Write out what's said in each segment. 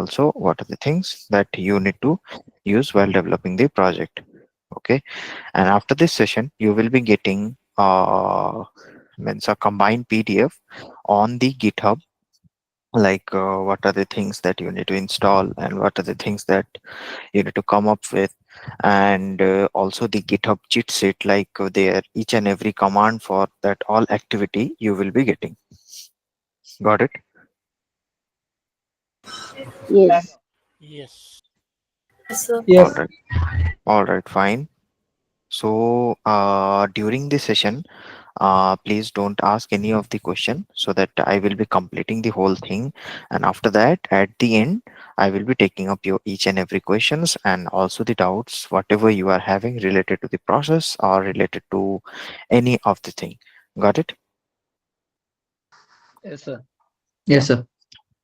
also what are the things that you need to use while developing the project. Okay, and after this session you will be getting means a combined PDF on the GitHub, like what are the things that you need to install and what are the things that you need to come up with, and also the GitHub cheat sheet, like there each and every command for that all activity you will be getting. Got it? Yes. Yes. Yes, sir. All Yes. right. All right, fine. So during the session, please don't ask any of the question, so that I will be completing the whole thing, and after that at the end I will be taking up your each and every questions and also the doubts whatever you are having related to the process or related to any of the thing. Got it? Yes, sir. Yeah. Yes, sir.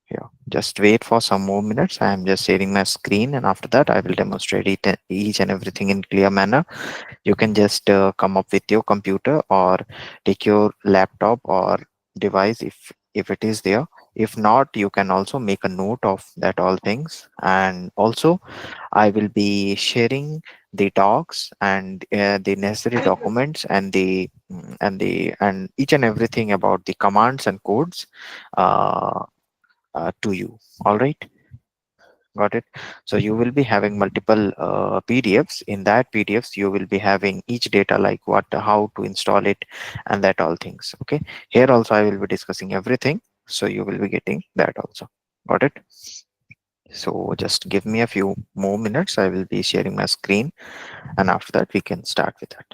Yeah, just wait for some more minutes. I am just sharing my screen, and after that I will demonstrate it each and everything in clear manner. You can just come up with your computer or take your laptop or device if it is there. If not, you can also make a note of that all things, and also I will be sharing the docs and the necessary documents and and each and everything about the commands and codes uh, to you. All right, got it. So you will be having multiple PDFs. In that PDFs you will be having each data, like what, how to install it, and that all things. Okay, here also I will be discussing everything, so you will be getting that also. Got it? So just give me a few more minutes, I will be sharing my screen, and after that we can start with that.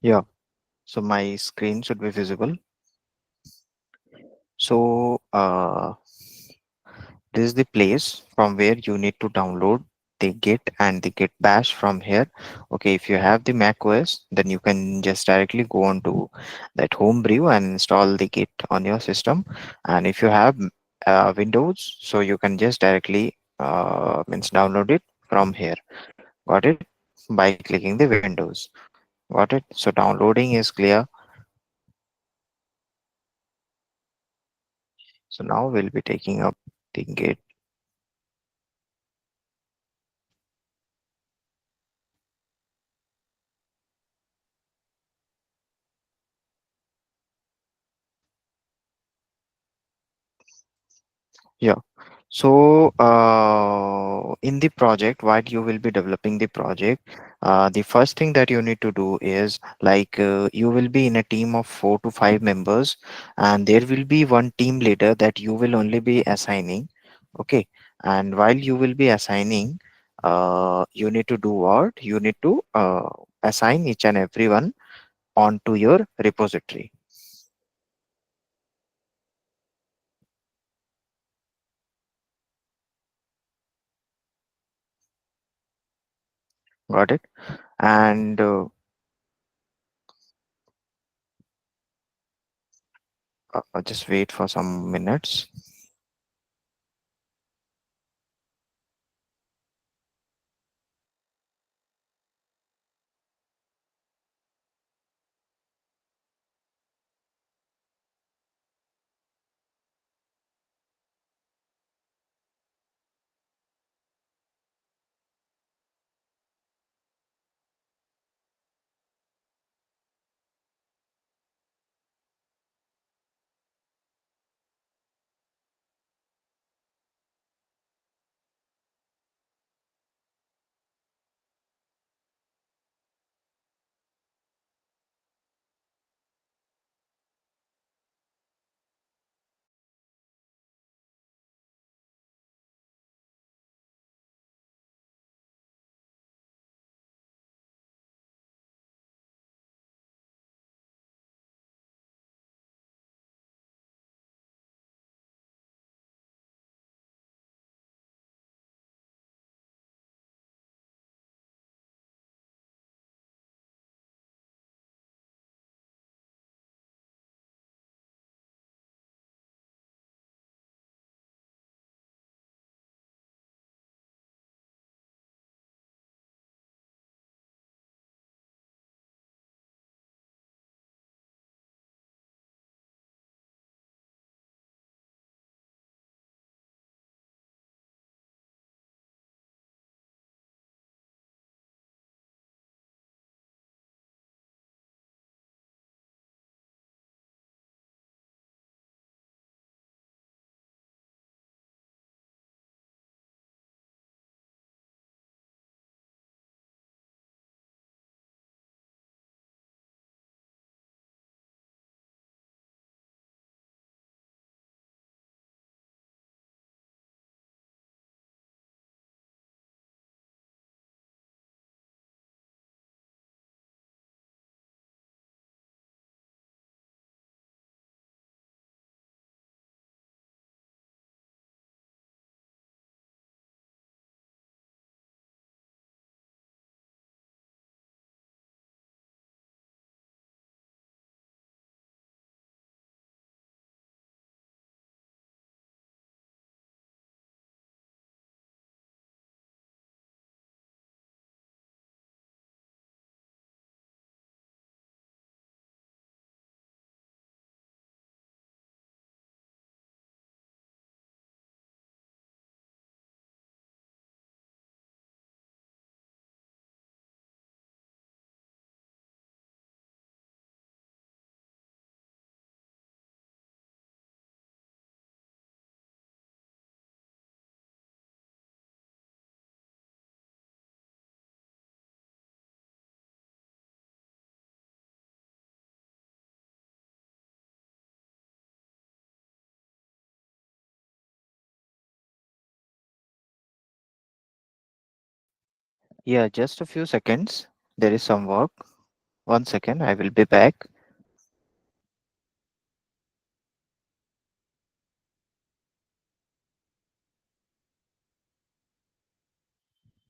Yeah, so my screen should be visible. So is the place from where you need to download the Git and the Git Bash from here. Okay, if you have the Mac OS, then you can just directly go on to that homebrew and install the Git on your system. And if you have Windows, so you can just directly means download it from here. Got it? By clicking the Windows. Got it? So downloading is clear. So now we'll be taking up the Git. Yeah. So, in the project, while you will be developing the project, the first thing that you need to do is like you will be in a team of 4 to 5 members, and there will be one team leader that you will only be assigning. Okay. And while you will be assigning, you need to do what? You need to assign each and everyone onto your repository. Got it? And just wait for some minutes. Yeah, just a few seconds. There is some work. 1 second, I will be back.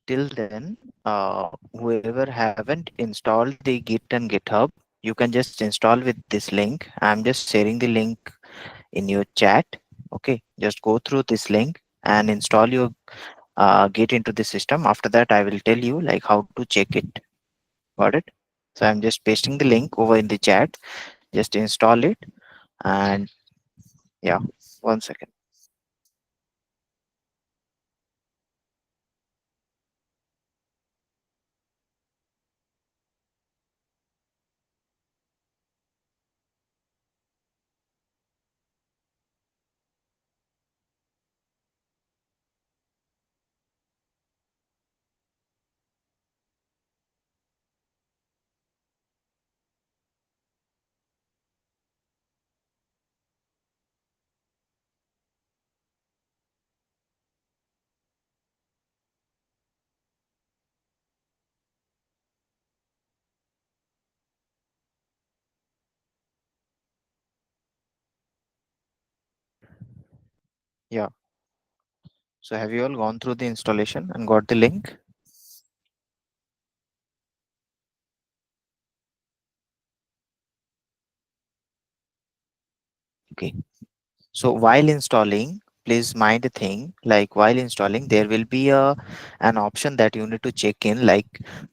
till then, whoever haven't installed the Git and GitHub, you can just install with this link. I'm just sharing the link in your chat. Okay, just go through this link and install your Git into the system. After that, I will tell you like how to check it. Got it? So I'm just pasting the link over in the chat. Just install it, and yeah, 1 second. Yeah. So have you all gone through the installation and got the link? Okay. So while installing, please mind the thing like while installing, there will be a an option that you need to check in, like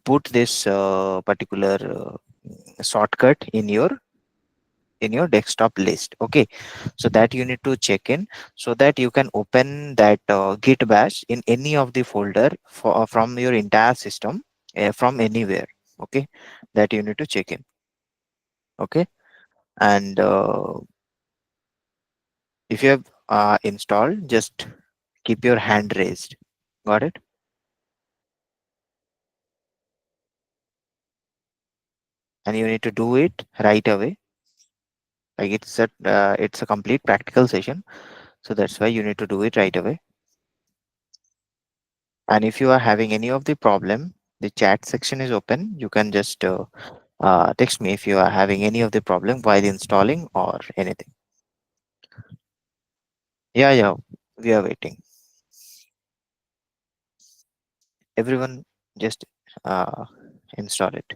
put this particular shortcut in your desktop list. Okay, so that you need to check in so that you can open that Git bash in any of the folder for from your entire system, from anywhere. Okay, that you need to check in. Okay, and if you have installed, just keep your hand raised. Got it? And you need to do it right away. Like it's a complete practical session, so that's why you need to do it right away. And if you are having any of the problem, the chat section is open. You can just text me if you are having any of the problem while installing or anything. Yeah, yeah, we are waiting. Everyone, just uh, install it.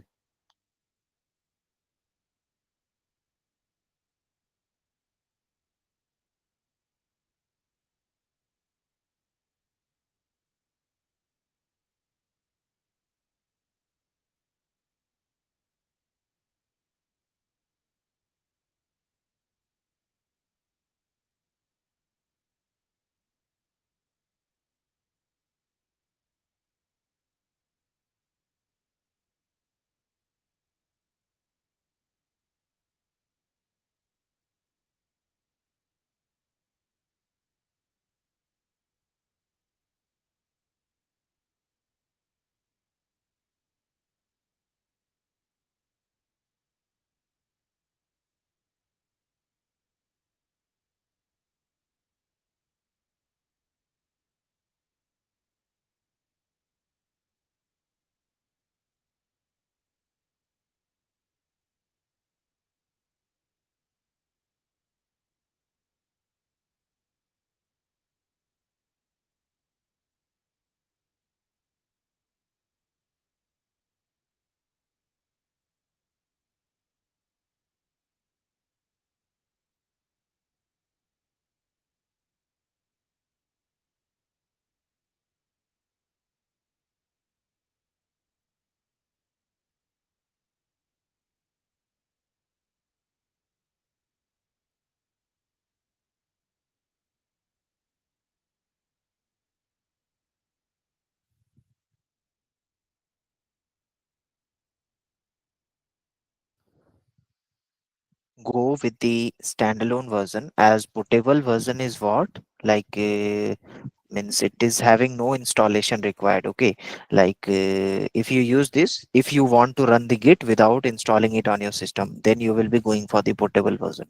Go with the standalone version, as portable version is what, like means it is having no installation required. Okay, like if you use this, if you want to run the Git without installing it on your system, then you will be going for the portable version.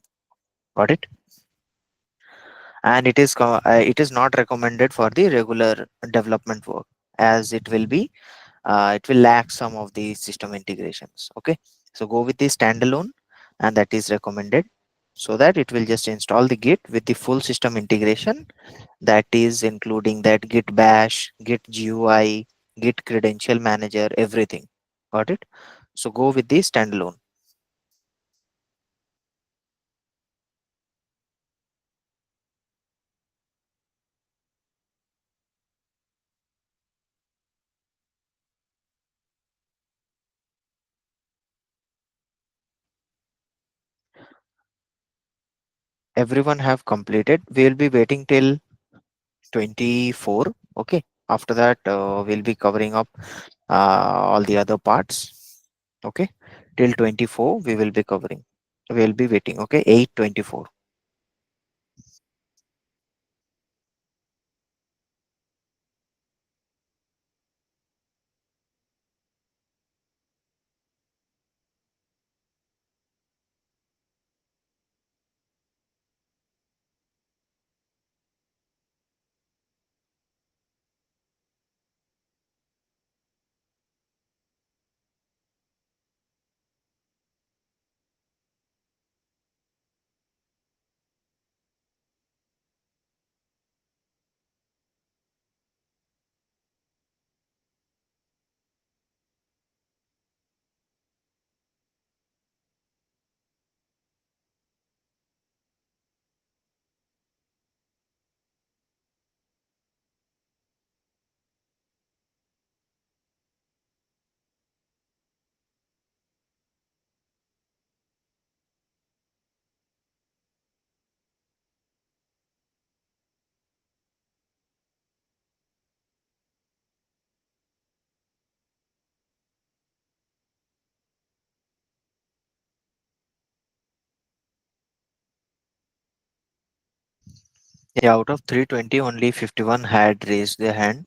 Got it? And it is not recommended for the regular development work, as it will lack some of the system integrations. Okay, so go with the standalone, and that is recommended, so that it will just install the Git with the full system integration, that is including that Git bash, Git GUI, Git credential manager, everything. Got it? So go with the standalone. Everyone have completed. We'll be waiting till 24. Okay. After that, we'll be covering up all the other parts. Okay. Till 24, we will be covering. We'll be waiting. Okay. 8:24. Yeah, out of 320, only 51 had raised their hand.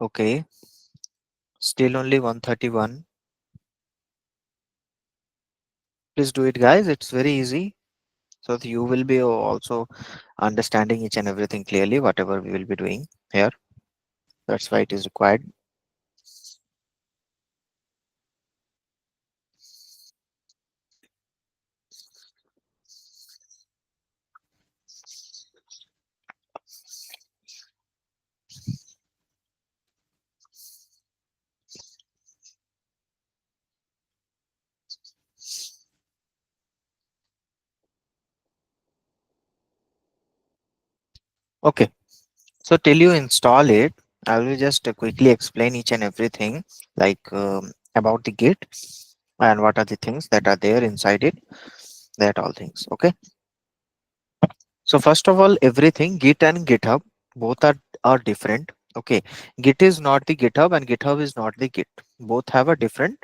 Okay. Still only 131. Please do it, guys. It's very easy. So that you will be also understanding each and everything clearly, whatever we will be doing here. That's why it is required. Okay. So till you install it, I will just quickly explain each and everything, like about the Git and what are the things that are there inside it. That all things. Okay. So first of all, everything Git and GitHub both are different. Okay. Git is not the GitHub and GitHub is not the Git. Both have a different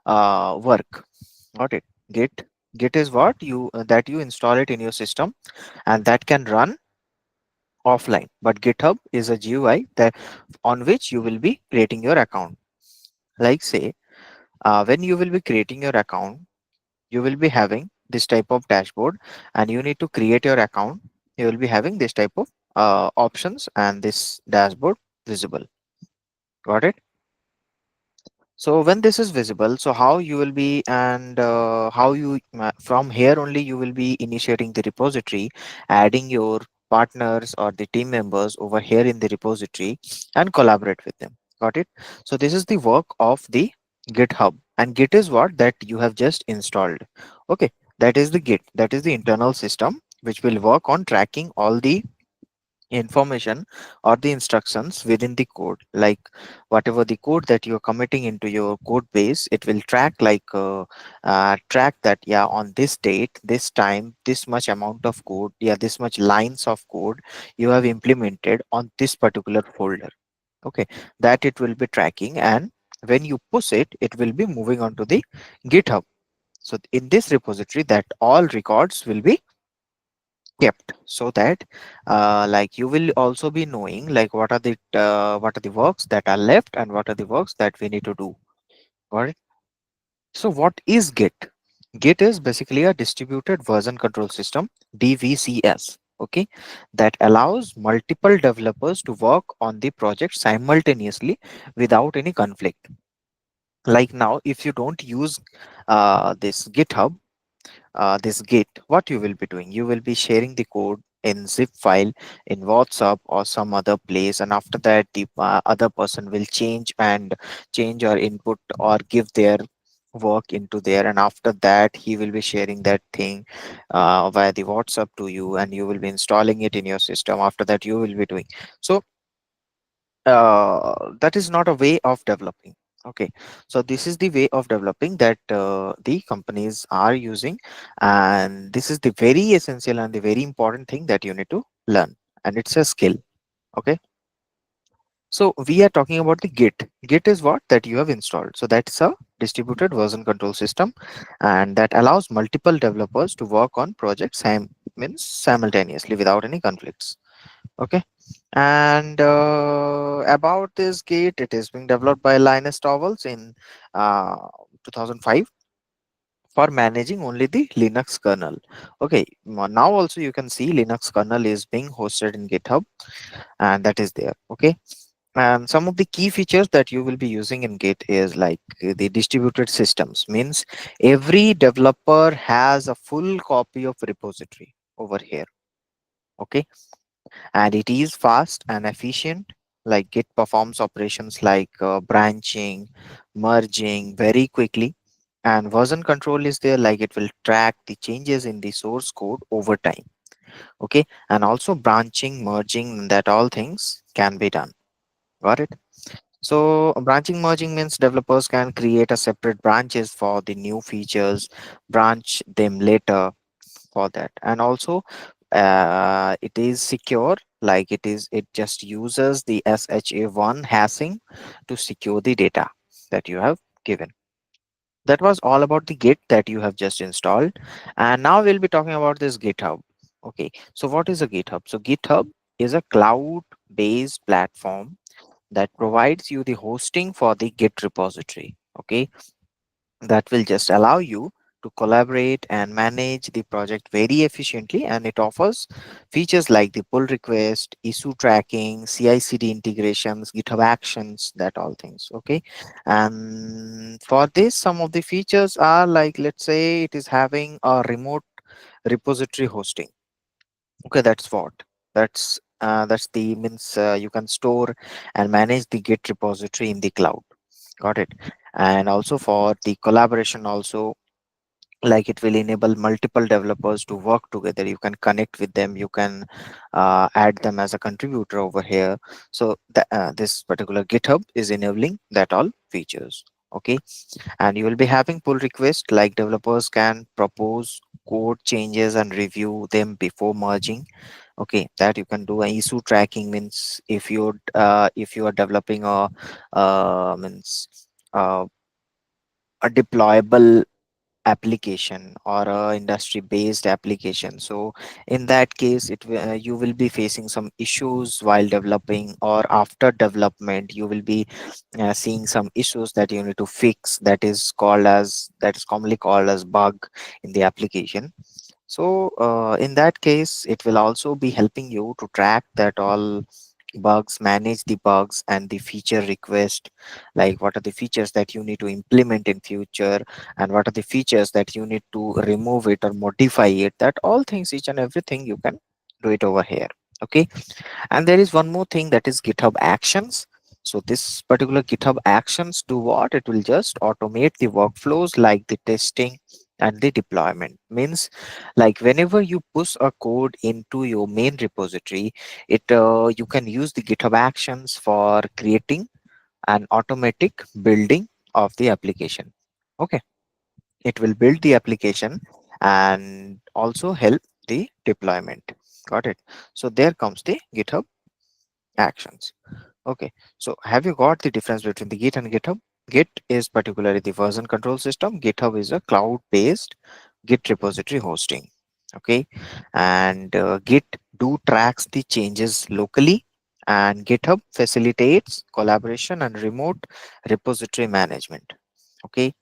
work. Got it? Git. Git is what you that you install it in your system and that can run offline. But GitHub is a GUI that on which you will be creating your account. Like say, when you will be creating your account, you will be having this type of dashboard, and you need to create your account. You will be having this type of options and this dashboard visible. Got it? So when this is visible, so how you will be and how you from here only you will be initiating the repository, adding your partners or the team members over here in the repository and collaborate with them. Got it? So this is the work of the GitHub, and Git is what that you have just installed. Okay, that is the Git. That is the internal system which will work on tracking all the information or the instructions within the code, like whatever the code that you're committing into your code base, it will track track that, yeah, on this date, this time, this much amount of code, yeah, this much lines of code you have implemented on this particular folder. Okay, that it will be tracking, and when you push it, it will be moving on to the GitHub. So in this repository, that all records will be kept, so that like you will also be knowing like what are the works that are left and what are the works that we need to do. Got it? So what is Git? Git is basically a distributed version control system, DVCS. Okay, that allows multiple developers to work on the project simultaneously without any conflict. Like now, if you don't use this GitHub, this Git, what you will be doing, you will be sharing the code in zip file in WhatsApp or some other place, and after that the other person will change or input or give their work into there, and after that he will be sharing that thing via the WhatsApp to you, and you will be installing it in your system. After that you will be doing. So that is not a way of developing. Okay, so this is the way of developing that the companies are using, and this is the very essential and the very important thing that you need to learn, and it's a skill. Okay, so we are talking about the Git is what that you have installed. So that's a distributed version control system, and that allows multiple developers to work on projects means simultaneously without any conflicts. Okay, and about this Git, it is being developed by Linus Torvalds in uh, 2005 for managing only the Linux kernel. Okay, now also you can see Linux kernel is being hosted in GitHub, and that is there. Okay, and some of the key features that you will be using in Git is like the distributed systems, means every developer has a full copy of repository over here. Okay, and it is fast and efficient. Like Git performs operations like branching, merging very quickly, and version control is there, like it will track the changes in the source code over time. Okay, and also branching, merging, that all things can be done. Got it? So branching, merging means developers can create a separate branches for the new features, branch them later for that. And also it is secure, like it just uses the SHA-1 hashing to secure the data that you have given. That was all about the Git that you have just installed, and now we'll be talking about this GitHub. Okay, so what is a GitHub? So GitHub is a cloud based platform that provides you the hosting for the Git repository. Okay, that will just allow you to collaborate and manage the project very efficiently, and it offers features like the pull request, issue tracking, CI/CD integrations, GitHub actions, that all things. Okay, and for this some of the features are like, let's say it is having a remote repository hosting. Okay, that's what that's the means you can store and manage the Git repository in the cloud. Got it? And also for the collaboration also, like it will enable multiple developers to work together. You can connect with them, you can add them as a contributor over here. So this particular GitHub is enabling that all features. Okay, and you will be having pull request, like developers can propose code changes and review them before merging. Okay, that you can do. A issue tracking means if you are developing means uh, a deployable application or a industry based application, so in that case you will be facing some issues while developing, or after development you will be seeing some issues that you need to fix, that is commonly called as bug in the application. So in that case it will also be helping you to track that all bugs, manage the bugs and the feature request, like what are the features that you need to implement in future, and what are the features that you need to remove it or modify it. That all things, each and everything, you can do it over here. Okay, and there is one more thing, that is GitHub actions. So this particular GitHub actions do what? It will just automate the workflows like the testing And the deployment means, like, whenever you push a code into your main repository, it you can use the GitHub actions for creating an automatic building of the application. Okay, it will build the application and also help the deployment. Got it? So there comes the GitHub actions. Okay, so have you got the difference between the Git and GitHub? Git is particularly the version control system. GitHub is a cloud based Git repository hosting. Okay, and Git do tracks the changes locally, and GitHub facilitates collaboration and remote repository management. Okay,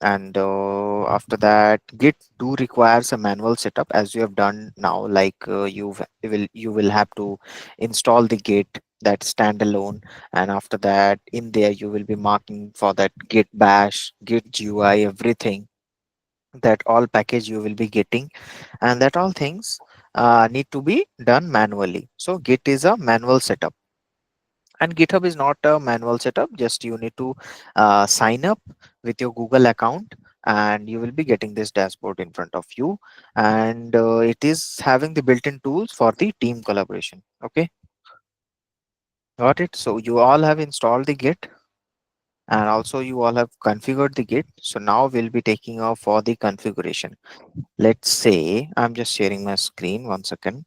and after that, Git do requires a manual setup, as you have done now. Like you will have to install the Git that standalone, and after that, in there you will be marking for that Git bash, Git GUI, everything, that all package you will be getting, and that all things need to be done manually. So Git is a manual setup, and GitHub is not a manual setup. Just you need to sign up with your Google account, and you will be getting this dashboard in front of you, and it is having the built-in tools for the team collaboration. Okay, got it? So you all have installed the Git, and also you all have configured the Git. So now we'll be taking off for the configuration. Let's say I'm just sharing my screen. One second.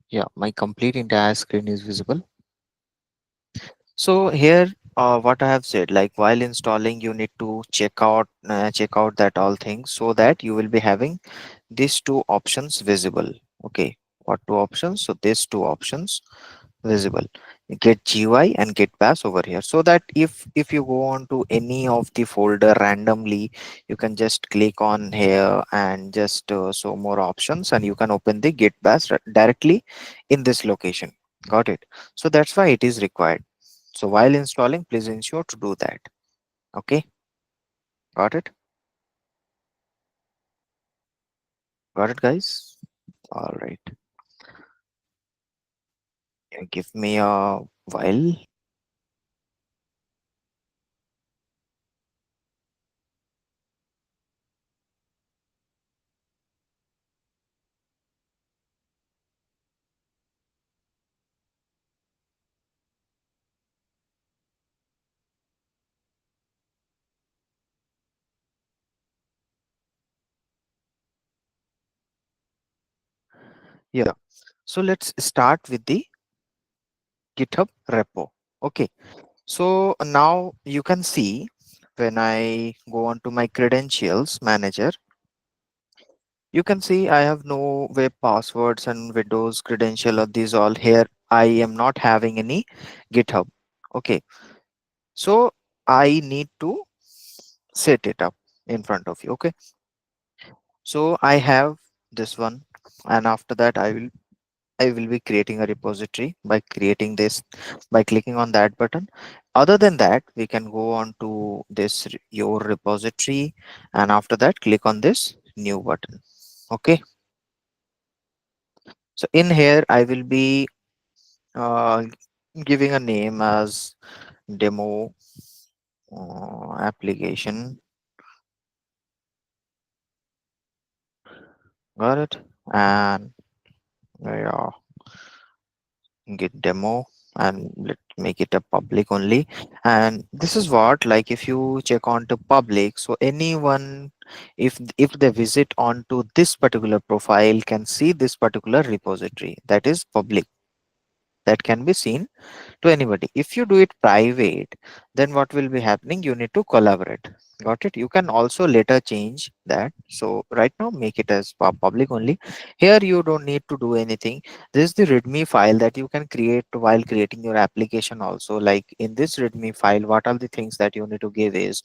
Yeah, my complete entire screen is visible. So here, what I have said, like while installing, you need to check out that all things, so that you will be having these two options visible. Okay, what two options? So these two options visible, get GUI and get pass over here, so that if you go on to any of the folder randomly, you can just click on here and just show more options, and you can open the get pass directly in this location. Got it? So that's why it is required. So while installing, please ensure to do that. Okay, got it? Got it, guys? All right. Give me a while. Yeah. So let's start with the GitHub repo. Okay. So now you can see, when I go on to my credentials manager, you can see I have no web passwords and Windows credential or these all here. I am not having any GitHub. Okay. So I need to set it up in front of you. Okay. So I have this one, and after that I will be creating a repository by creating this, by clicking on that button. Other than that, we can go on to this your repository, and after that click on this new button. Okay. So in here I will be uh, giving a name as demo application. Got it? And yeah, git demo, and let make it a public only. And this is what, like, if you check on to public, so anyone, if they visit onto this particular profile, can see this particular repository that is public, that can be seen to anybody. If you do it private, then what will be happening? You need to collaborate. Got it? You can also later change that. So right now make it as public only. Here you don't need to do anything. This is the readme file that you can create while creating your application also. Like in this readme file, what are the things that you need to give is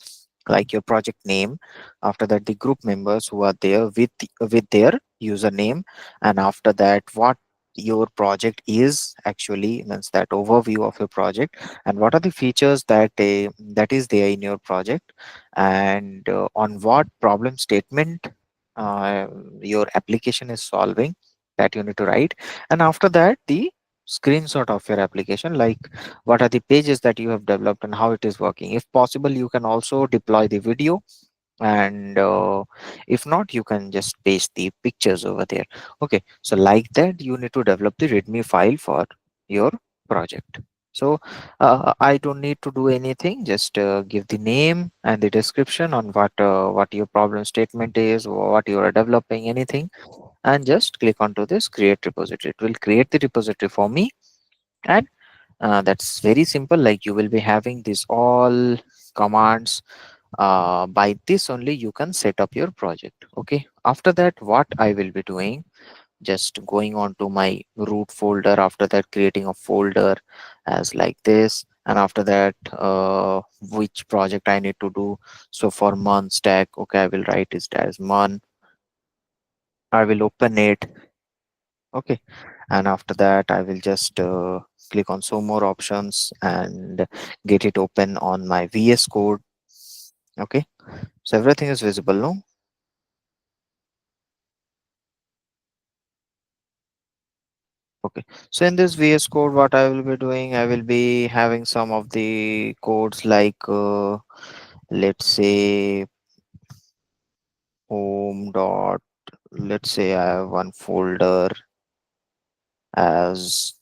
like your project name, after that the group members who are there with their username, and after that what your project is actually, means that overview of your project, and what are the features that is there in your project, and on what problem statement uh, your application is solving, that you need to write. And after that the screenshot of your application, like what are the pages that you have developed and how it is working. If possible you can also deploy the video, and if not you can just paste the pictures over there. Okay, so like that you need to develop the readme file for your project. So I don't need to do anything, just give the name and the description on what your problem statement is, or what you are developing, anything, and just click onto this create repository. It will create the repository for me. And that's very simple. Like you will be having these all commands. By this only you can set up your project. Okay, after that what I will be doing, just going on to my root folder, after that creating a folder as like this, and after that which project I need to do. So for mon stack, okay, I will write it as mon. I will open it. Okay, and after that I will just click on show more options and get it open on my VS code. Okay, so everything is visible, no? Okay, so in this VS code, what I will be doing, I will be having some of the codes like, let's say, home dot, let's say I have one folder as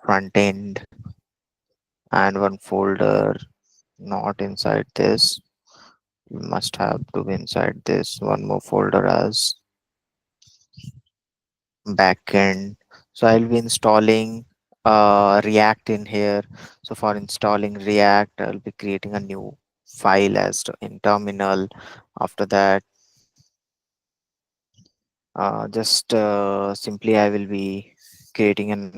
front end, and one folder not inside this. You must have to be inside this. One more folder as backend. So I'll be installing React in here. So for installing React, I'll be creating a new file as in terminal. After that, just simply I will be creating an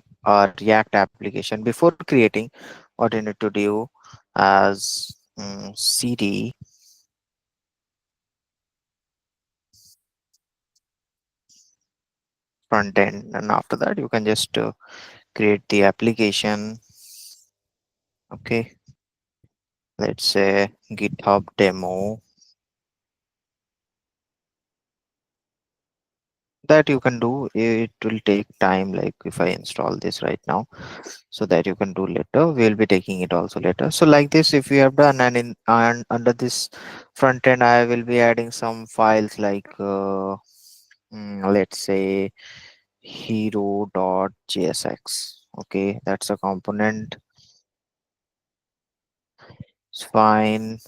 React application. Before creating, what you need to do as cd front end, and after that you can just create the application. Okay, let's say GitHub demo. That you can do. It will take time, like if I install this right now, so that you can do later. We'll be taking it also later. So like this, if you have done, and in and under this front end I will be adding some files like let's say hero.jsx. Okay, that's a component. It's fine.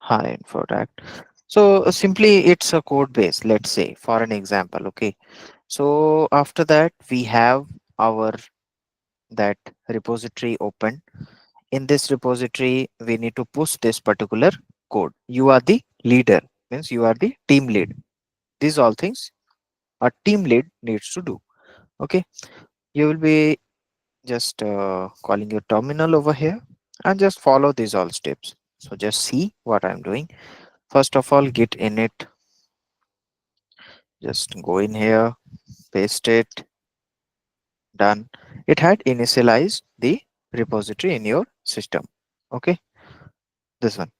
Hi, Infotact. So simply it's a code base, let's say, for an example. Okay, so after that we have our that repository open. In this repository we need to push this particular code. You are the leader, means you are the team lead. These all things a team lead needs to do. Okay, you will be just calling your terminal over here and just follow these all steps. So just see what I'm doing. First of all, git init, just go in here, paste it, done. It had initialized the repository in your system. Okay, this one.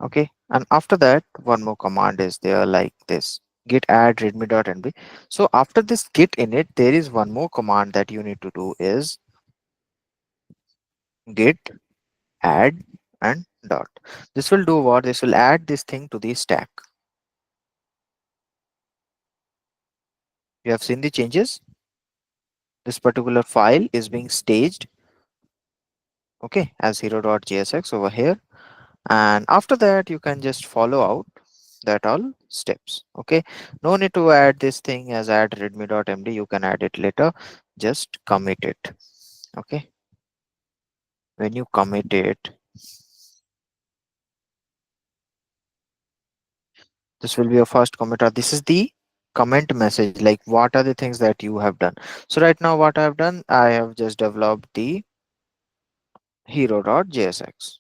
Okay, and after that one more command is there like this, git add readme.nb. So after this git init there is one more command that you need to do is git add and dot. This will do what? This will add this thing to the stack. You have seen the changes. This particular file is being staged, okay, as hero.jsx over here. And after that you can just follow out. that all steps. Okay, no need to add this thing as add readme.md. You can add it later. Just commit it. Okay, when you commit it, this will be your first commit, or this is the comment message, like what are the things that you have done. So right now what I have done, I have just developed the hero.jsx,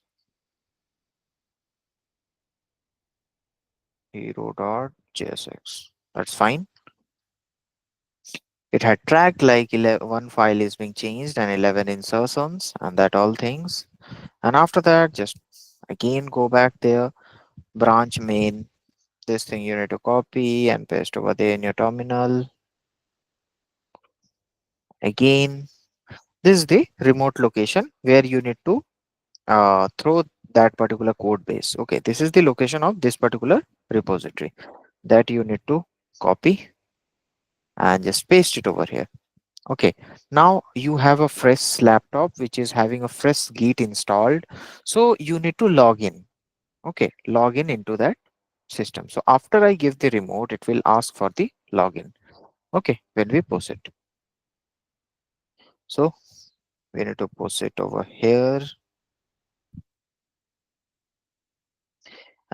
hero.jsx. That's fine. It had tracked like 11, one file is being changed and 11 insertions and that all things. And after that, just again go back there, branch main. This thing you need to copy and paste over there in your terminal. Again, this is the remote location where you need to throw that particular code base. Okay, this is the location of this particular repository that you need to copy and just paste it over here. Okay, now you have a fresh laptop which is having a fresh Git installed. So you need to log in. Okay, log in into that system. So after I give the remote, it will ask for the login. Okay, when we post it. So we need to post it over here.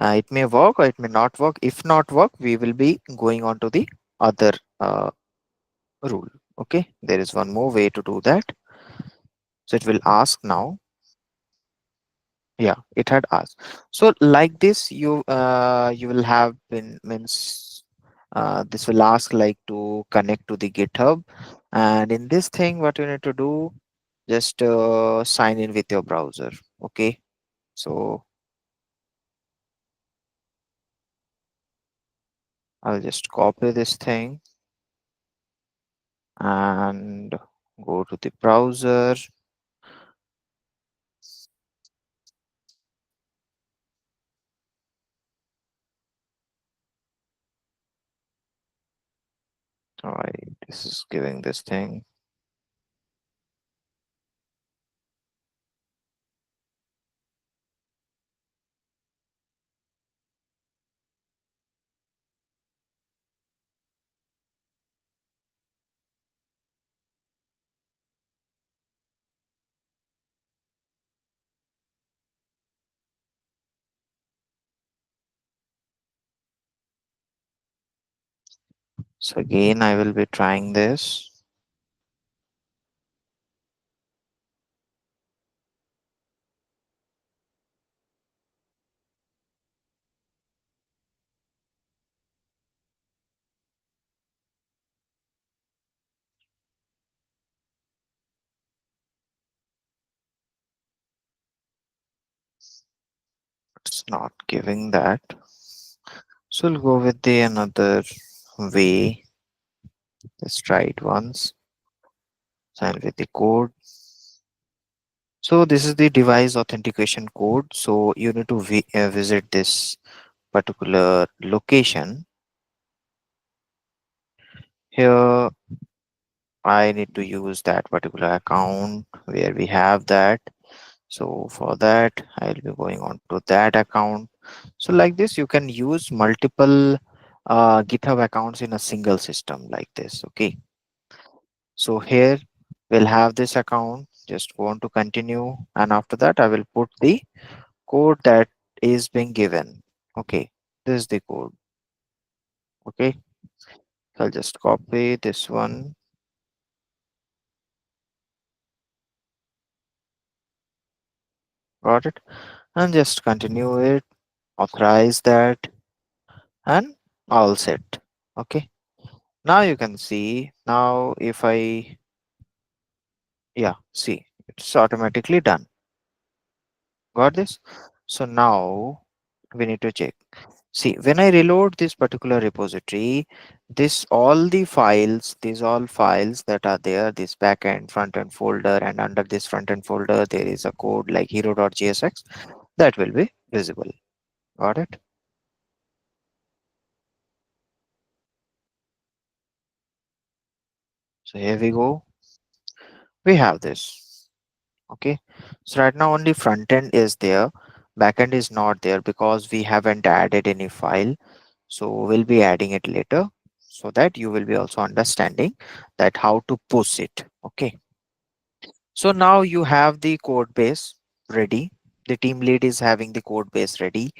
It may work or it may not work. If not work, we will be going on to the other rule. Okay, there is one more way to do that. So it will ask now. Yeah, it had asked. So like this, you will have been means this will ask like to connect to the GitHub, and in this thing, what you need to do, just sign in with your browser. Okay, so I'll just copy this thing and go to the browser. All right, this is giving this thing. So again, I will be trying this. It's not giving that. So we'll go with the another way. Let's try it once. Sign with the code. So this is the device authentication code. So you need to visit this particular location. Here I need to use that particular account where we have that. So for that, I'll be going on to that account. So like this, you can use multiple GitHub accounts in a single system like this. Okay. So here we'll have this account. Just go on to continue. And after that, I will put the code that is being given. Okay. This is the code. Okay. So I'll just copy this one. Got it. And just continue it. Authorize that. And all set. Okay. Now you can see, now if I, yeah, see, it's automatically done. Got this? So now we need to check. See, when I reload this particular repository, this all the files, these all files that are there, this backend, front end folder, and under this front end folder, there is a code like hero.jsx that will be visible. Got it? So here we go. We have this. Okay, so right now only front end is there, backend is not there because we haven't added any file. So we'll be adding it later, so that you will be also understanding that how to push it. Okay. So now you have the code base ready. The team lead is having the code base ready.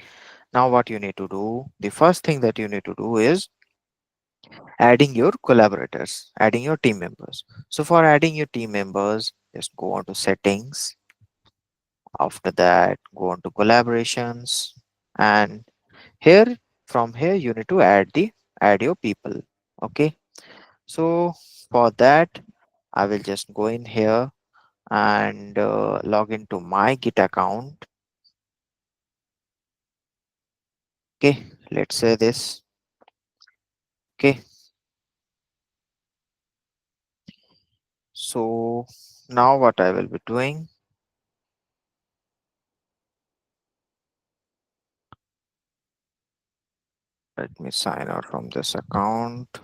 Now what you need to do, the first thing that you need to do is adding your collaborators, adding your team members. So for adding your team members, just go on to settings. After that, go on to collaborations, and here, from here you need to add your people. Okay. So for that, I will just go in here and log into my Git account. Okay, let's say this. Okay, so now what I will be doing, let me sign out from this account,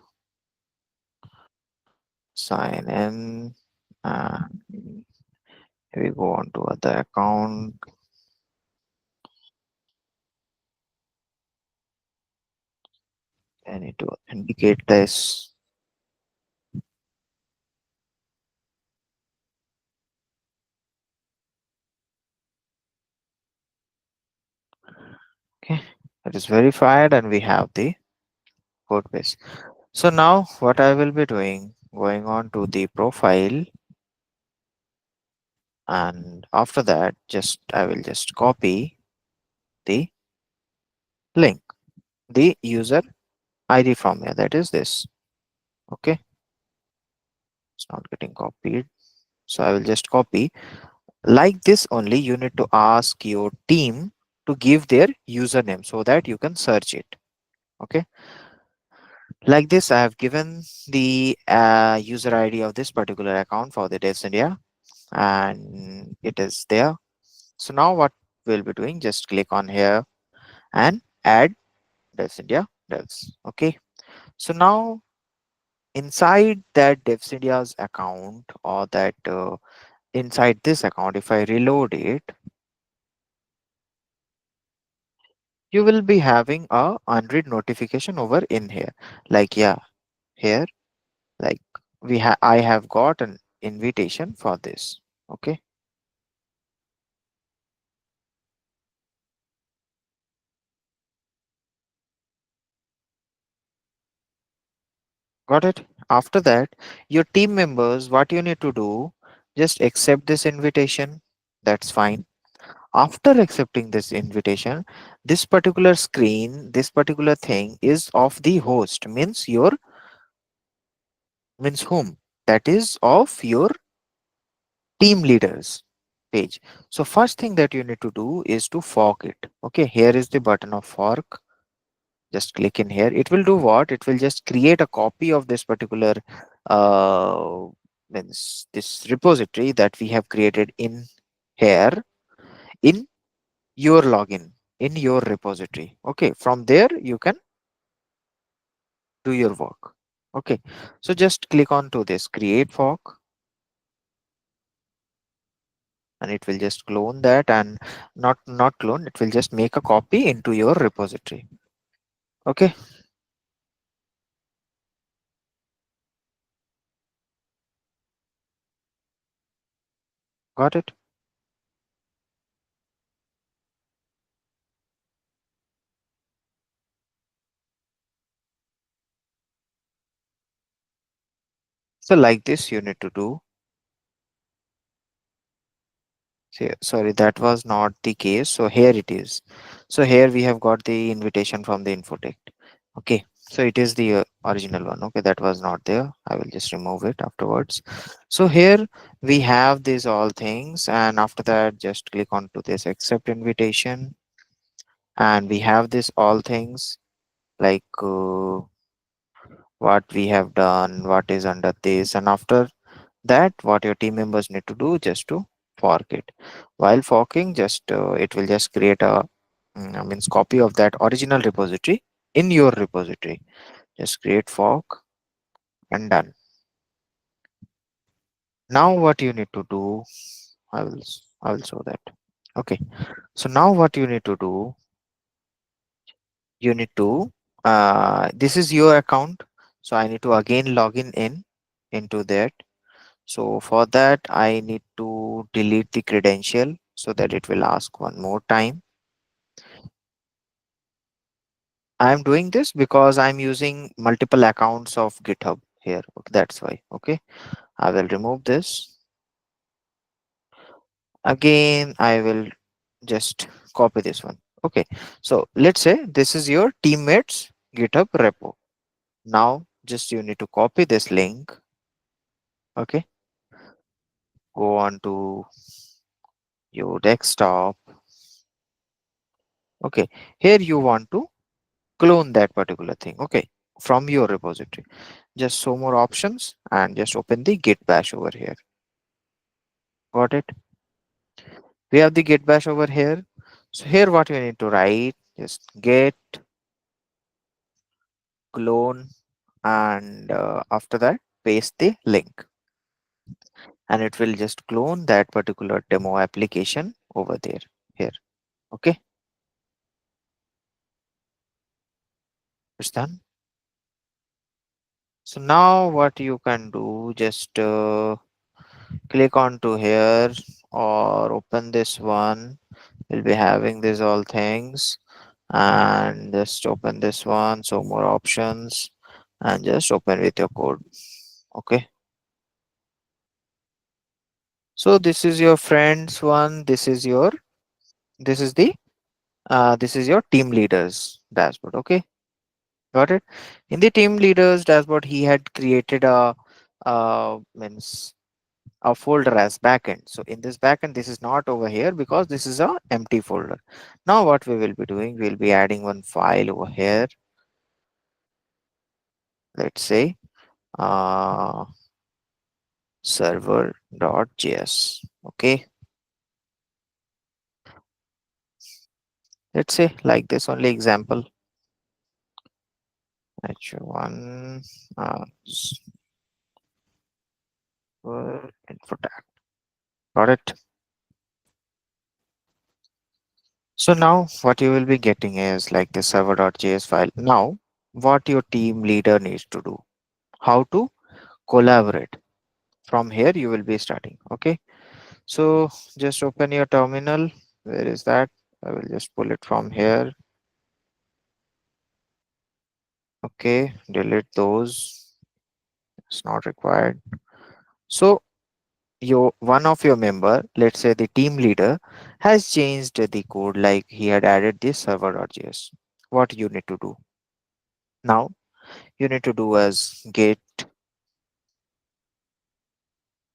sign in, and we go on to other account. I need to authenticate this. Okay, it is verified and we have the code base. So now what I will be doing, going on to the profile, and after that just I will just copy the link, the user ID from here, that is this. Okay, it's not getting copied, so I will just copy. Like this only, you need to ask your team to give their username so that you can search it. Okay, like this I have given the user ID of this particular account for the devs India, and it is there. So now what we'll be doing, just click on here and add devs India devs. Okay, so now inside that devs India's account, or that inside this account, if I reload it, you will be having a unread notification over in here. Like, yeah, here, like I have got an invitation for this. Okay, got it. After that, your team members, what you need to do, just accept this invitation. That's fine. After accepting this invitation, this particular screen, this particular thing is of the host, means your, means whom, that is of your team leaders page. So first thing that you need to do is to fork it. Okay, here is the button of fork. Just click in here. It will do what? It will just create a copy of this particular uh means this repository that we have created in here, in your login, in your repository. Okay, from there you can do your work. Okay, so just click on to this create fork, and it will just clone that, and not clone, it will just make a copy into your repository. Okay, got it. So like this you need to do. Sorry, that was not the case. So here it is. So here we have got the invitation from the Infotact. Okay, so it is the original one. Okay, that was not there. I will just remove it afterwards. So here we have these all things, and after that, just click on to this accept invitation, and we have this all things, like what we have done, what is under this, and after that what your team members need to do, just to fork it. While forking, just it will just create a means copy of that original repository in your repository. Just create fork and done. Now what you need to do, I will show that. Okay, so now what you need to do, you need to this is your account, so I need to again log in into that. So for that I need to delete the credential so that it will ask one more time. I'm doing this because I'm using multiple accounts of GitHub here. Okay, that's why. Okay, I will remove this. Again, I will just copy this one. Okay, so let's say this is your teammates GitHub repo. Now, just you need to copy this link. Okay, go on to your desktop. Okay, here you want to clone that particular thing. Okay, from your repository. Just show more options and just open the git bash over here. Got it? We have the git bash over here. So here what you need to write, just git clone, and after that paste the link, and it will just clone that particular demo application over there. Here. Okay, it's done. So now what you can do, just click on to here or open this one. We'll be having these all things, and just open this one, so more options, and just open with your code. Okay, so this is your friends one, this is your, this is the this is your team leaders dashboard. Okay, got it. In the team leaders dashboard he had created a means a folder as backend. So in this backend, this is not over here because this is a empty folder. Now what we will be doing, we'll be adding one file over here. Let's say uh, server.js. Okay, let's say like this only example. H1 Infotact. Got it. So now what you will be getting is like the server.js file. Now what your team leader needs to do, how to collaborate. From here you will be starting. Okay, so just open your terminal. Where is that? I will just pull it from here. Okay, delete those, it's not required. So your one of your member, let's say the team leader, has changed the code, like he had added this server.js. What you need to do now, you need to do as git,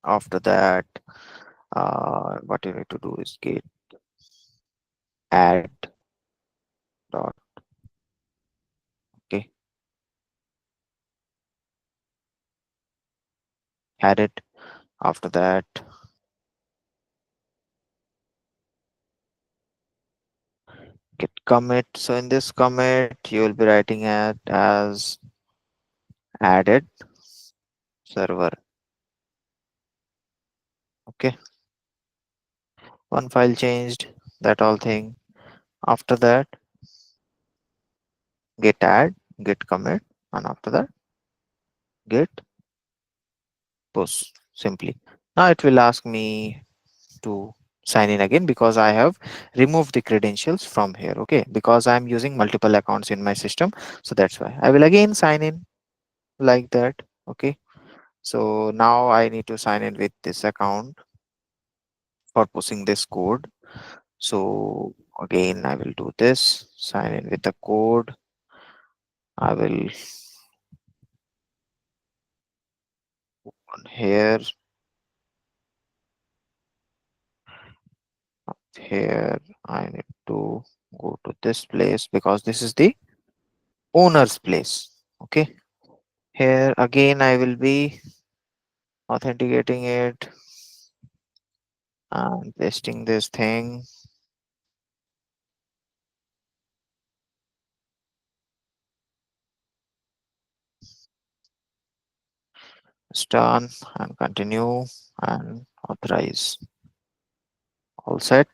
after that what you need to do is git add dot. Okay, add it. After that git commit. So in this commit you will be writing it as added server. Okay, one file changed, that all thing. After that git add, git commit, and after that git push. Simply, now it will ask me to sign in again because I have removed the credentials from here. Okay, because I'm using multiple accounts in my system, so that's why I will again sign in like that. Okay, so now I need to sign in with this account for pushing this code. So again I will do this, sign in with the code. I will on here, here I need to go to this place because this is the owner's place. Okay, here again I will be authenticating it and pasting this thing. It's done, and continue and authorize. All set.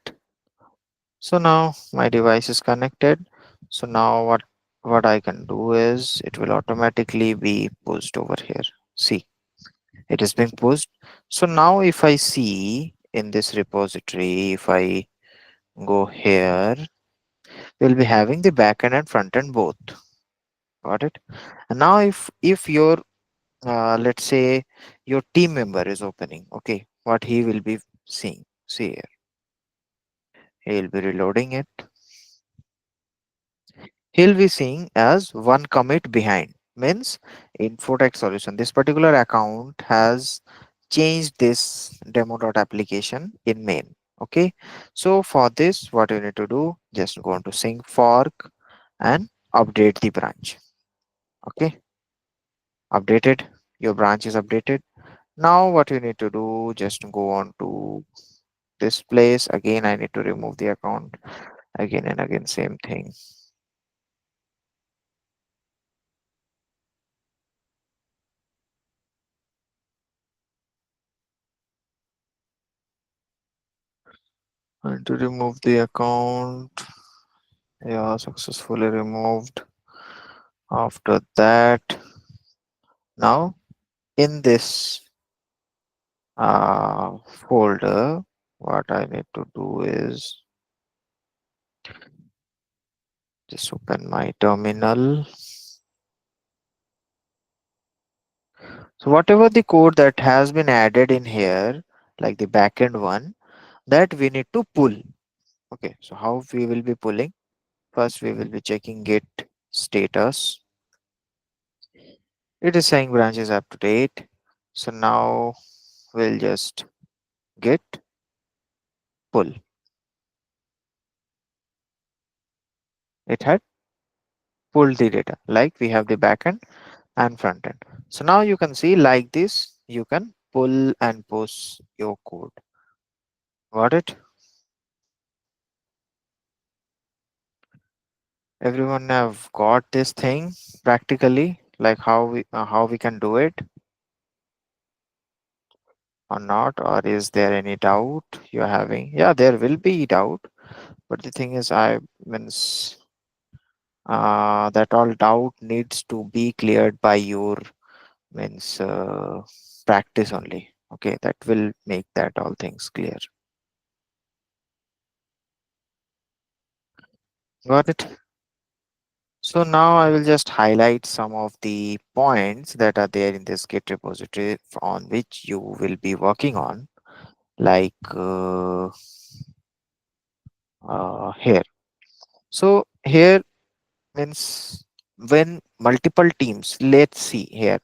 So now my device is connected. So now what I can do is it will automatically be pushed over here. See, it is being pushed. So now if I see in this repository, if I go here, we'll be having the backend and front end both. Got it? And now if your let's say your team member is opening, okay, what he will be seeing. See here, he will be reloading it. He'll be seeing as one commit behind. Means Infotact solution. This particular account has changed this demo.application in main. Okay. So for this, what you need to do, just go into sync fork and update the branch. Okay. Updated. Your branch is updated. Now what you need to do, just go on to this place. Again, I need to remove the account again and again, same thing. And to remove the account, yeah, successfully removed. After that, now in this folder, what I need to do is just open my terminal. So whatever the code that has been added in here, like the backend one, that we need to pull. Okay, so how we will be pulling? First, we will be checking git status. It is saying branch is up to date. So now we'll just git pull. It had pulled the data, like we have the backend and front end. So now you can see like this, you can pull and push your code. Got it? Everyone have got this thing practically, like how we can do it or not, or is there any doubt you're having? Yeah, there will be doubt, but the thing is, I means that all doubt needs to be cleared by your means practice only. Okay, that will make that all things clear. Got it? So now I will just highlight some of the points that are there in this Git repository on which you will be working on, like here. So here means when multiple teams, let's see here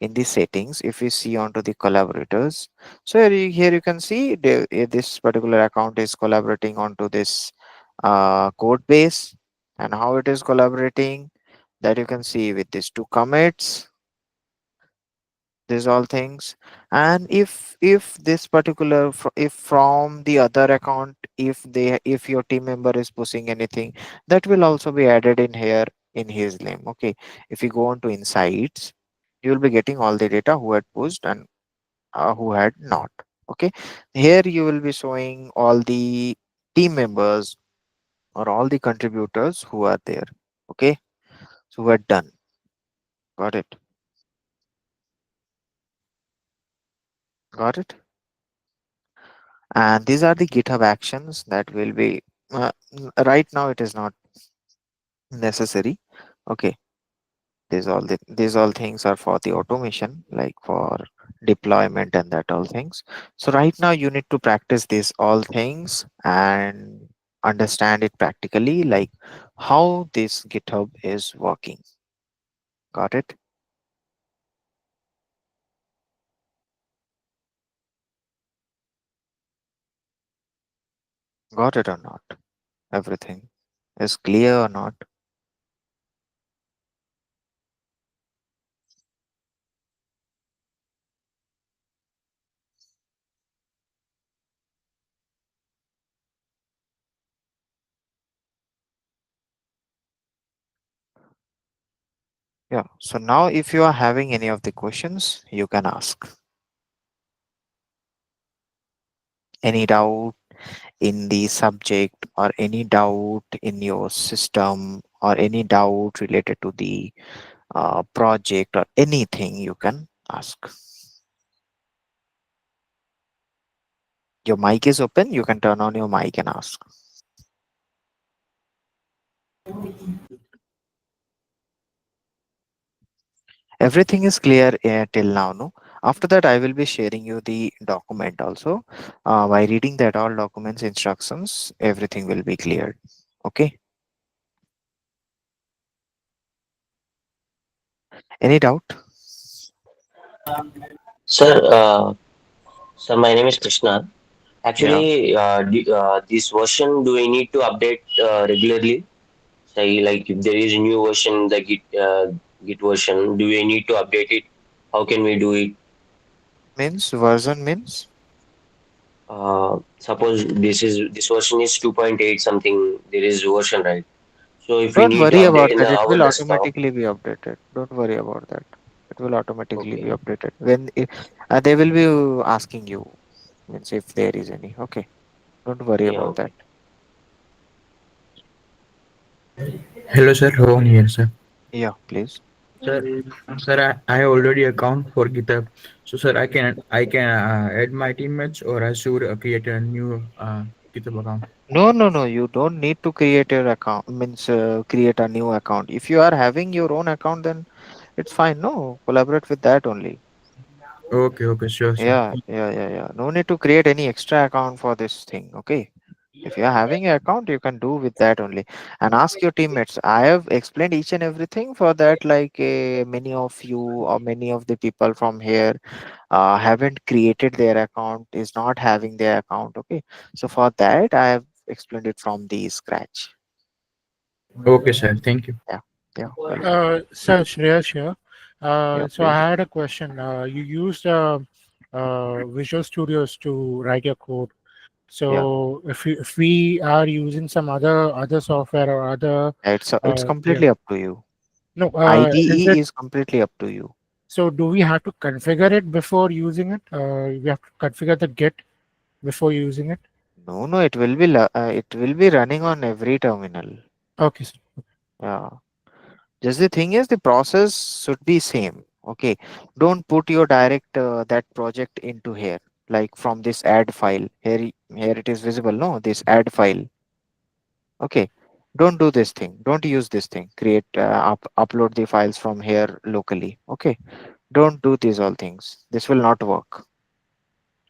in the settings, if we see onto the collaborators. So here you can see this particular account is collaborating onto this code base, and how it is collaborating, that you can see with these two commits, these all things. And if this particular if from the other account, if your team member is pushing anything, that will also be added in here in his name. Okay, if you go on to insights, you will be getting all the data who had pushed and who had not. Okay, here you will be showing all the team members or all the contributors who are there. Okay, so we're done. Got it? Got it? And these are the GitHub actions that will be right now it is not necessary. Okay, these all things are for the automation, like for deployment and that all things. So right now you need to practice these all things and understand it practically, like how this GitHub is working. Got it? Got it or not? Everything is clear or not? Yeah, so now if you are having any of the questions, you can ask. Any doubt, in the subject, or any doubt in your system, or any doubt related to the project, or anything, you can ask. Your mic is open, you can turn on your mic and ask. Everything is clear till now, no? After that, I will be sharing you the document also. By reading that all documents instructions, everything will be cleared. Okay, any doubt? Sir, sir, my name is Krishna. Yeah, Actually, this version, do we need to update regularly? Say, like if there is a new version, the Git version, do we need to update it? How can we do it? means version means. Suppose this version is 2.8 something. There is version, right? So if we Don't need to worry update about in that. It our will desktop, automatically be updated. Don't worry about that. It will automatically be okay, updated. They will be asking you, means if there is any. Okay. Don't worry yeah, about that. okay. Hello, sir. Rohan here, sir. Yeah, please. Sir, I already account for GitHub. So, sir, I can add my teammates, or I should create a new GitHub account. No, no, no. You don't need to create your account. Means create a new account. If you are having your own account, then it's fine. No, collaborate with that only. Okay, okay, sure, sir. Yeah, yeah, yeah, yeah. No need to create any extra account for this thing. Okay. If you are having an account, you can do with that only. And ask your teammates. I have explained each and everything for that. Like many of you or many of the people from here haven't created their account, is not having their account. Okay. So for that, I have explained it from the scratch. Okay, sir. Thank you. Yeah. Yeah. Welcome. Sir, Shreyash here. Yeah. So Please. I had a question. You used Visual Studios to write your code. Yeah. So if we are using some other software or other, It's yeah, completely up to you. no, is IDE it is completely up to you. so? Do we have to configure it before using it? We have to configure the Git before using it. No, no, it will be running on every terminal. Okay, sir. Yeah. Just the thing is, the process should be same. Okay. Don't put your direct that project into here. Like from this add file. Here it is visible, no? This add file. Okay. Don't do this thing. Don't use this thing. Upload the files from here locally. Okay. Don't do these all things. This will not work.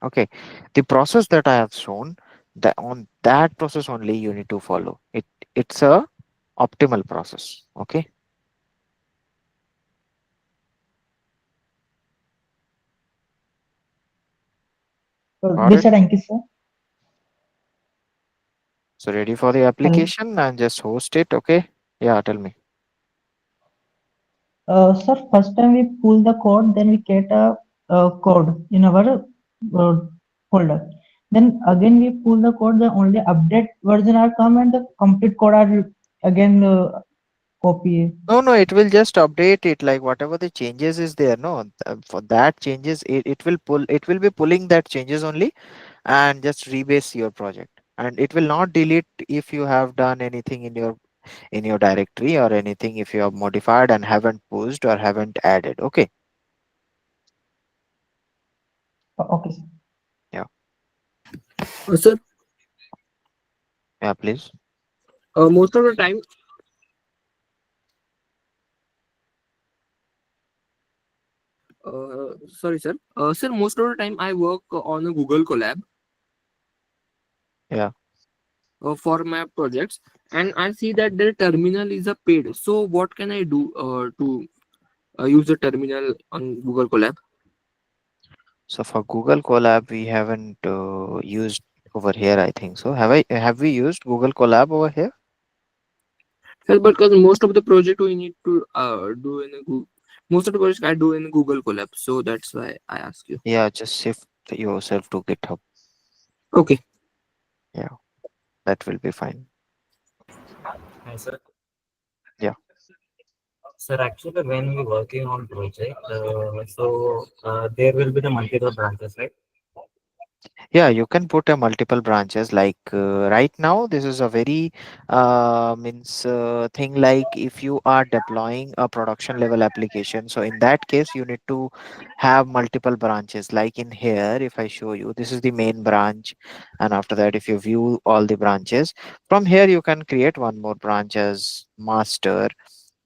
Okay. The process that I have shown, that on that process only you need to follow. It's a optimal process. Okay. Got Which it? are Ankit sir? So ready for the Hello. application and just host it. Okay. Yeah, tell me. Sir, first time we pull the code, then we get a code in our folder. Then again we pull the code, the only update version are come and the complete code are again copy. No, no, it will just update it, like whatever the changes is there. No, for that changes, it will pull, it will be pulling that changes only, and just rebase your project. And it will not delete if you have done anything in your directory, or anything if you have modified and haven't pushed or haven't added. Okay. Okay, sir. Yeah. Sir, Yeah, please. most of the time, sorry, sir. Sir, most of the time I work on a Google Colab Yeah. for my projects, and I see that the terminal is a paid. So, what can I do to use the terminal on Google Colab? So for Google Colab, we haven't used over here, I think so. Have we used Google Colab over here? Sir, because most of the project we need to do in a most of the projects I do in Google Colab. So that's why I ask you. Yeah, just shift yourself to GitHub. Okay. Yeah, that will be fine. Hi, sir. Yeah. Sir, actually, when we working on project, there will be the multiple branches, right? Yeah, you can put a multiple branches. Like right now, this is a very means thing. Like if you are deploying a production level application, so in that case, you need to have multiple branches. Like in here, if I show you, this is the main branch, and after that, if you view all the branches from here, you can create one more branch as master,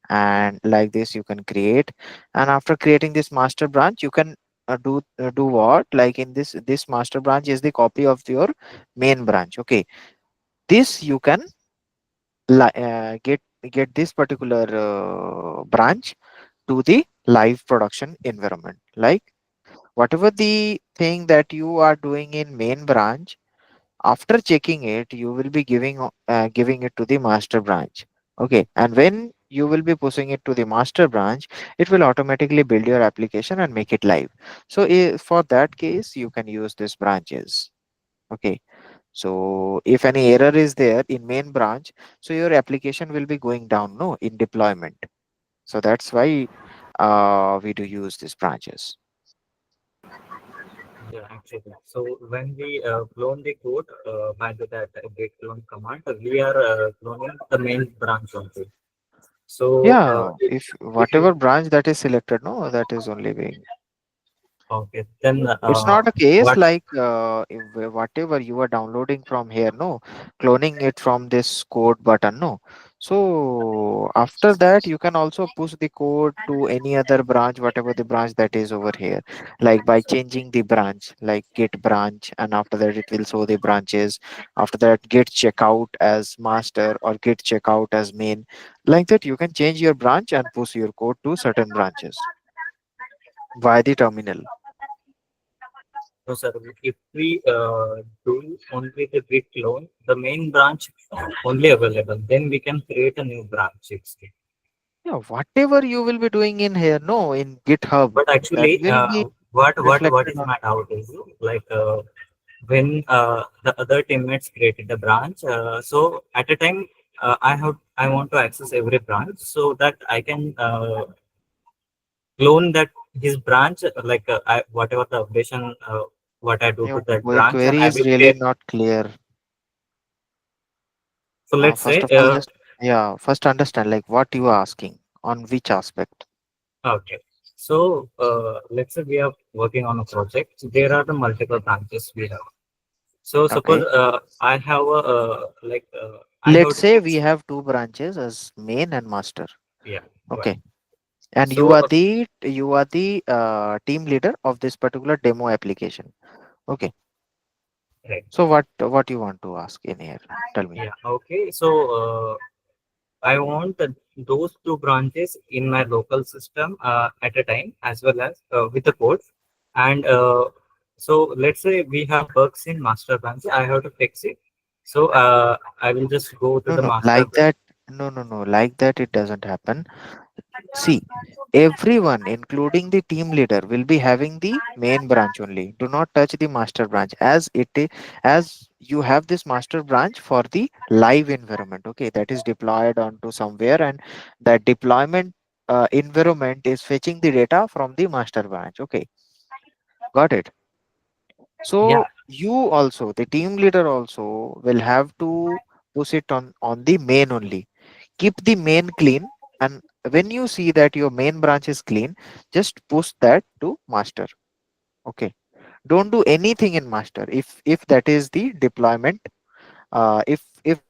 and like this you can create. And after creating this master branch, you can do what, like in this master branch is the copy of your main branch. Okay, this you can get this particular branch to the live production environment. Like whatever the thing that you are doing in main branch, after checking it you will be giving it to the master branch. Okay, and when you will be pushing it to the master branch, it will automatically build your application and make it live. So for that case you can use these branches. Okay, so if any error is there in main branch, so your application will be going down no in deployment. So that's why we do use these branches. Yeah, actually. So when we clone the code by that git clone command, we are cloning the main branch only. So Yeah, if if you whatever branch that is selected, no, that is only being. okay, then It's not a case what? like whatever you are downloading from here, no, cloning it from this code button, no. So after that, you can also push the code to any other branch, whatever the branch that is over here, like by changing the branch, like git branch, and after that it will show the branches. After that, git checkout as master or git checkout as main. Like that, you can change your branch and push your code to certain branches via the terminal. No, sir. If we do only the git clone, the main branch only available, then we can create a new branch. Yeah, whatever you will be doing in here, no, in GitHub, But that actually, will be what reflected is on. my doubt is like when the other teammates created the branch. So at a time, I want to access every branch so that I can clone that his branch whatever the updation what I do to Your that branch, and query I is will really create. not clear. So let's First say of all, just yeah, first understand like what you are asking on which aspect. okay. So let's say we are working on a project. There are the multiple branches we have. So suppose Okay, I have a I let's have say we have two branches as main and master. yeah, right. Okay, and So you are the team leader of this particular demo application. Okay, right, so what you want to ask in here? Tell me. yeah, okay. So I want those two branches in my local system at a time, as well as with the code. And so let's say we have bugs in master branch. I have to fix it. So I will just go to No, the no, master like branch. that. No, like that. It doesn't happen. See, everyone, including the team leader, will be having the main branch only. Do not touch the master branch as you have this master branch for the live environment. Okay, that is deployed onto somewhere, and that deployment environment is fetching the data from the master branch. Okay, got it. Yeah, So you also, the team leader also, will have to push it on the main only. Keep the main clean, and when you see that your main branch is clean, just push that to master. Okay, don't do anything in master if that is the deployment, if that is the branch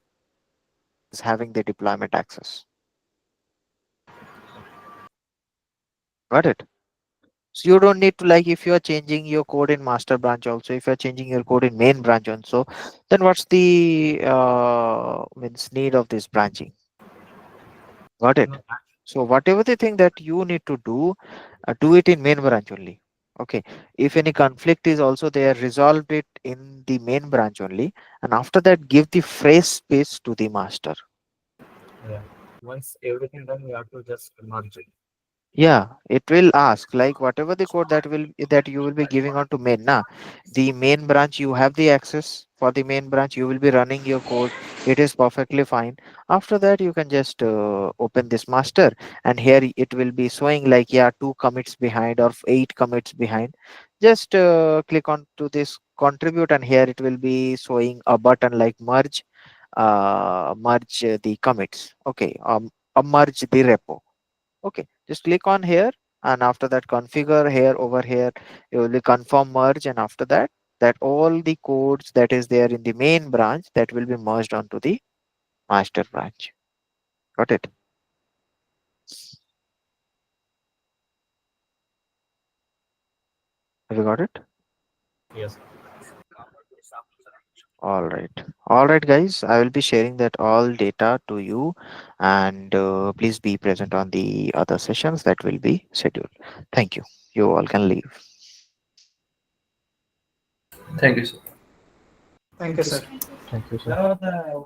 that is having the deployment access. Got it? So you don't need to, like, if you are changing your code in master branch also, if you are changing your code in main branch also, then what's the means need of this branching? Got it? no, So whatever the thing that you need to do it in main branch only. Okay, if any conflict is also there, resolve it in the main branch only, and after that give the fresh space to the master. yeah. Once everything done, you have to just merge it. Yeah, it will ask like whatever the code that you will be giving on to main, na, the main branch you have the access for the main branch, you will be running your code. It is perfectly fine. After that, you can just open this master, and here it will be showing like, yeah, 2 commits behind or 8 commits behind. Just click on to this contribute, and here it will be showing a button like merge the commits. Okay, merge the repo. Okay, just click on here, and after that configure here. Over here you will confirm merge, and after that, all the codes that is there in the main branch, that will be merged onto the master branch. Got it? Have you got it? Yes. All right, guys, I will be sharing that all data to you, and please be present on the other sessions that will be scheduled. Thank you. You all can leave. Thank you, sir. Thank you, sir. Thank you, sir.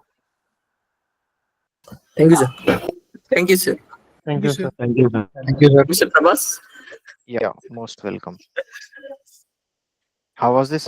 Thank you, sir. Thank you, sir. Thank you, sir. Thank you, sir. Thank you, sir. Mr. Prabhas. Yeah, most welcome. How was this